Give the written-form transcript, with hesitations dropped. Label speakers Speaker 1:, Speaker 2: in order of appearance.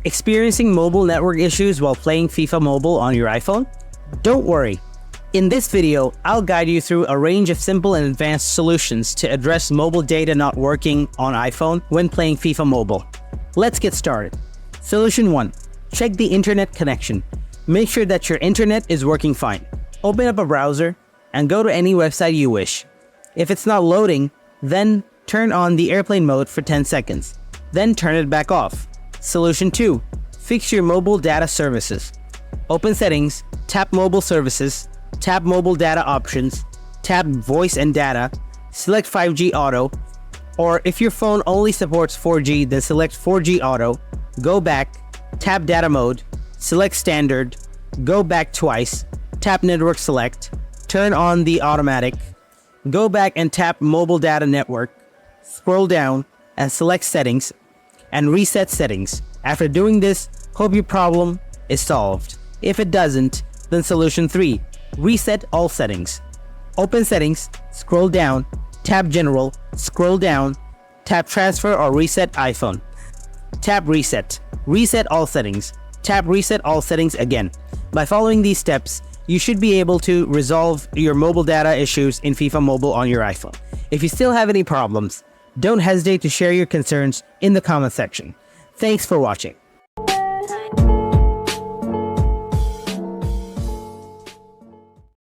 Speaker 1: Experiencing mobile network issues while playing FIFA Mobile on your iPhone? Don't worry. In this video, I'll guide you through a range of simple and advanced solutions to address mobile data not working on iPhone when playing FIFA Mobile. Let's get started. Solution 1. Check the internet connection. Make sure that your internet is working fine. Open up a browser and go to any website you wish. If it's not loading, then turn on the airplane mode for 10 seconds. Then turn it back off. Solution 2. Fix your mobile data services. Open Settings, tap Mobile Services, tap Mobile Data Options, tap Voice and Data, select 5G Auto, or if your phone only supports 4G, then select 4G Auto, go back, tap Data Mode, select Standard, go back twice, tap Network Select, turn on the automatic, go back and tap Mobile Data Network, scroll down and select Settings, and reset settings. After doing this, hope your problem is solved. If it doesn't, then solution 3. Reset all settings. Open Settings, scroll down, tap General, scroll down, tap Transfer or Reset iPhone. Tap Reset. Reset all settings. Tap Reset all settings again. By following these steps, you should be able to resolve your mobile data issues in FIFA Mobile on your iPhone. If you still have any problems, don't hesitate to share your concerns in the comment section. Thanks for watching.